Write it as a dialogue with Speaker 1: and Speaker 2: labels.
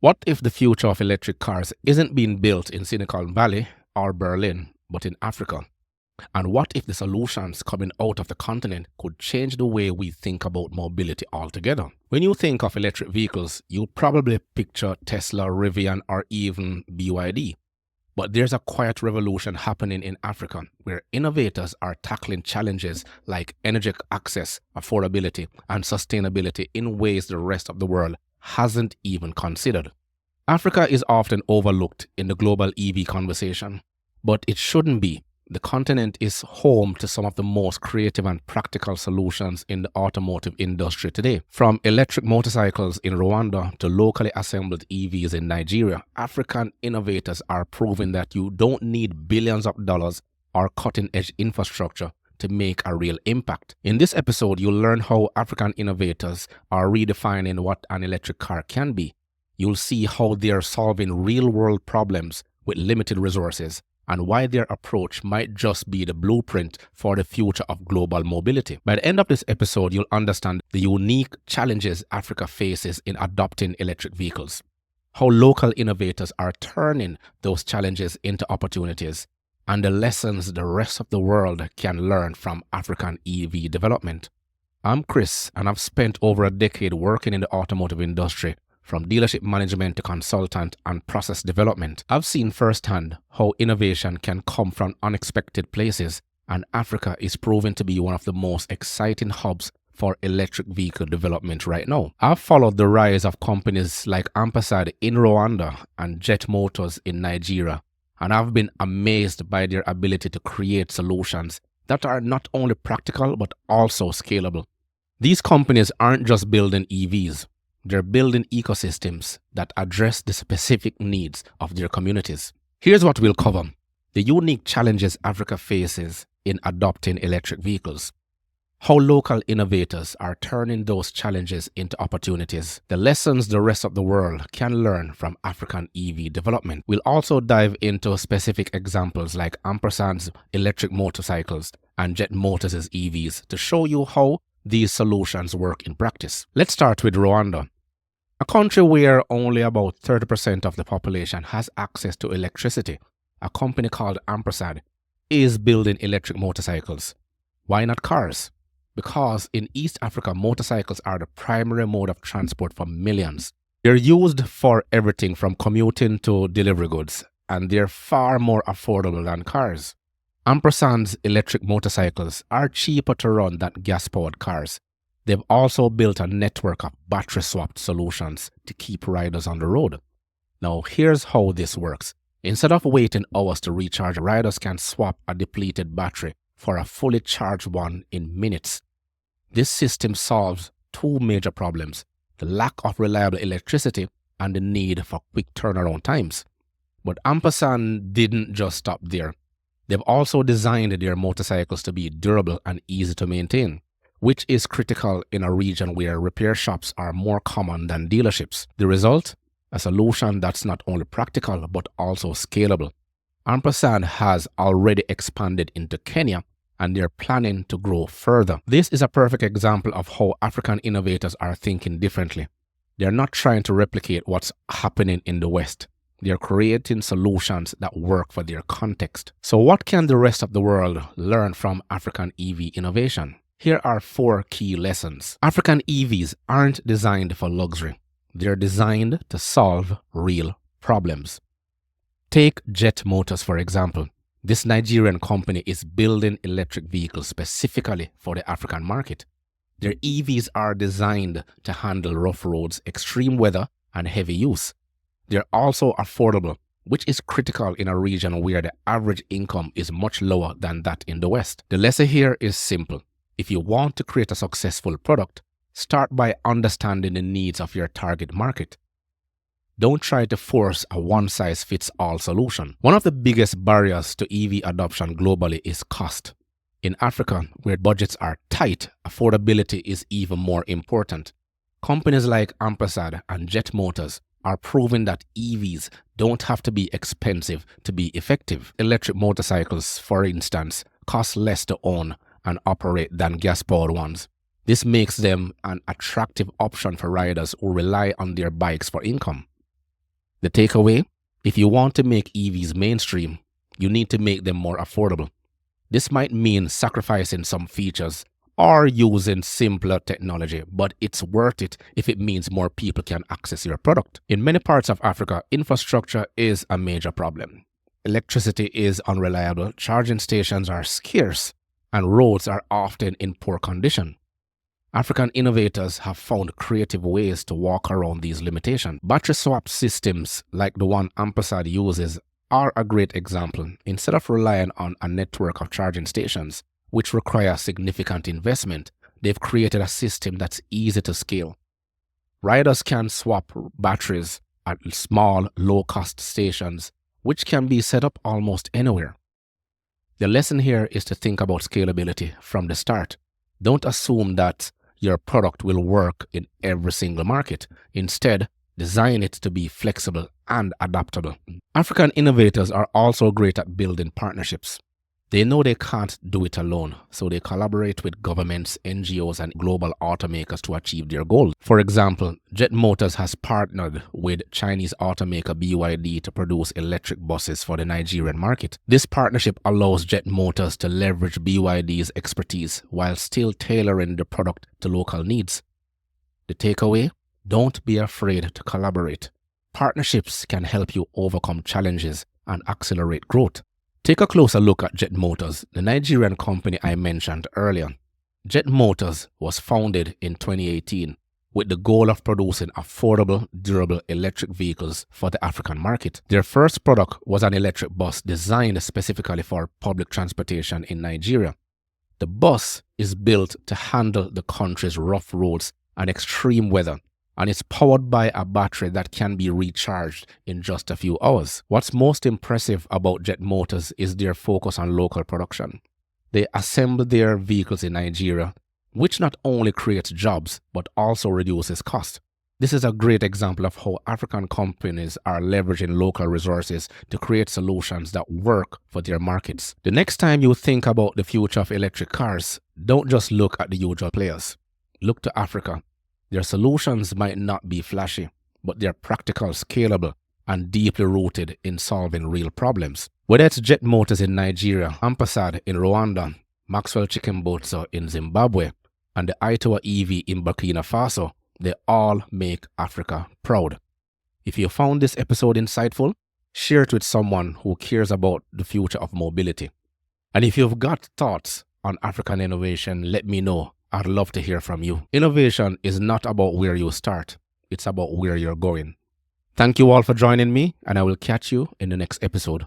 Speaker 1: What if the future of electric cars isn't being built in Silicon Valley or Berlin, but in Africa? And what if the solutions coming out of the continent could change the way we think about mobility altogether? When you think of electric vehicles, you probably picture Tesla, Rivian, or even BYD. But there's a quiet revolution happening in Africa where innovators are tackling challenges like energy access, affordability, and sustainability in ways the rest of the world hasn't even considered. Africa is often overlooked in the global EV conversation, but it shouldn't be. The continent is home to some of the most creative and practical solutions in the automotive industry today. From electric motorcycles in Rwanda to locally assembled EVs in Nigeria, African innovators are proving that you don't need billions of dollars or cutting-edge infrastructure to make a real impact. In this episode, you'll learn how African innovators are redefining what an electric car can be. You'll see how they're solving real-world problems with limited resources, and why their approach might just be the blueprint for the future of global mobility. By the end of this episode, you'll understand the unique challenges Africa faces in adopting electric vehicles, how local innovators are turning those challenges into opportunities, and the lessons the rest of the world can learn from African EV development. I'm Chris, and I've spent over a decade working in the automotive industry, from dealership management to consultant and process development. I've seen firsthand how innovation can come from unexpected places, and Africa is proving to be one of the most exciting hubs for electric vehicle development right now. I've followed the rise of companies like Ampersand in Rwanda and Jet Motors in Nigeria, and I've been amazed by their ability to create solutions that are not only practical but also scalable. These companies aren't just building EVs. They're building ecosystems that address the specific needs of their communities. Here's what we'll cover: the unique challenges Africa faces in adopting electric vehicles, how local innovators are turning those challenges into opportunities, the lessons the rest of the world can learn from African EV development. We'll also dive into specific examples like Ampersand's electric motorcycles and Jet Motors' EVs to show you how these solutions work in practice. Let's start with Rwanda, a country where only about 30% of the population has access to electricity. A company called Ampersand is building electric motorcycles. Why not cars? Because in East Africa, motorcycles are the primary mode of transport for millions. They're used for everything from commuting to delivery goods, and they're far more affordable than cars. Ampersand's electric motorcycles are cheaper to run than gas-powered cars. They've also built a network of battery-swapped solutions to keep riders on the road. Now, here's how this works. Instead of waiting hours to recharge, riders can swap a depleted battery for a fully charged one in minutes. This system solves two major problems: the lack of reliable electricity and the need for quick turnaround times. But Ampersand didn't just stop there. They've also designed their motorcycles to be durable and easy to maintain, which is critical in a region where repair shops are more common than dealerships. The result? A solution that's not only practical but also scalable. Ampersand has already expanded into Kenya, and they're planning to grow further. This is a perfect example of how African innovators are thinking differently. They're not trying to replicate what's happening in the West. They're creating solutions that work for their context. So what can the rest of the world learn from African EV innovation? Here are 4 key lessons. African EVs aren't designed for luxury. They're designed to solve real problems. Take Jet Motors, for example. This Nigerian company is building electric vehicles specifically for the African market. Their EVs are designed to handle rough roads, extreme weather, and heavy use. They're also affordable, which is critical in a region where the average income is much lower than that in the West. The lesson here is simple. If you want to create a successful product, start by understanding the needs of your target market. Don't try to force a one-size-fits-all solution. One of the biggest barriers to EV adoption globally is cost. In Africa, where budgets are tight, affordability is even more important. Companies like Ampersand and Jet Motors are proving that EVs don't have to be expensive to be effective. Electric motorcycles, for instance, cost less to own and operate than gas-powered ones. This makes them an attractive option for riders who rely on their bikes for income. The takeaway: if you want to make EVs mainstream, you need to make them more affordable. This might mean sacrificing some features or using simpler technology, but it's worth it if it means more people can access your product. In many parts of Africa, infrastructure is a major problem. Electricity is unreliable, charging stations are scarce, and roads are often in poor condition. African innovators have found creative ways to walk around these limitations. Battery swap systems like the one Ampersand uses are a great example. Instead of relying on a network of charging stations, which require significant investment, they've created a system that's easy to scale. Riders can swap batteries at small, low-cost stations, which can be set up almost anywhere. The lesson here is to think about scalability from the start. Don't assume that your product will work in every single market. Instead, design it to be flexible and adaptable. African innovators are also great at building partnerships. They know they can't do it alone, so they collaborate with governments, NGOs, and global automakers to achieve their goals. For example, Jet Motors has partnered with Chinese automaker BYD to produce electric buses for the Nigerian market. This partnership allows Jet Motors to leverage BYD's expertise while still tailoring the product to local needs. The takeaway: don't be afraid to collaborate. Partnerships can help you overcome challenges and accelerate growth. Take a closer look at Jet Motors, the Nigerian company I mentioned earlier. Jet Motors was founded in 2018 with the goal of producing affordable, durable electric vehicles for the African market. Their first product was an electric bus designed specifically for public transportation in Nigeria. The bus is built to handle the country's rough roads and extreme weather, and it's powered by a battery that can be recharged in just a few hours. What's most impressive about Jet Motors is their focus on local production. They assemble their vehicles in Nigeria, which not only creates jobs, but also reduces cost. This is a great example of how African companies are leveraging local resources to create solutions that work for their markets. The next time you think about the future of electric cars, don't just look at the usual players. Look to Africa. Their solutions might not be flashy, but they're practical, scalable, and deeply rooted in solving real problems. Whether it's Jet Motors in Nigeria, Ampersand in Rwanda, Maxwell Chicken Botso in Zimbabwe, and the Itoa EV in Burkina Faso, they all make Africa proud. If you found this episode insightful, share it with someone who cares about the future of mobility. And if you've got thoughts on African innovation, let me know. I'd love to hear from you. Innovation is not about where you start, it's about where you're going. Thank you all for joining me, and I will catch you in the next episode.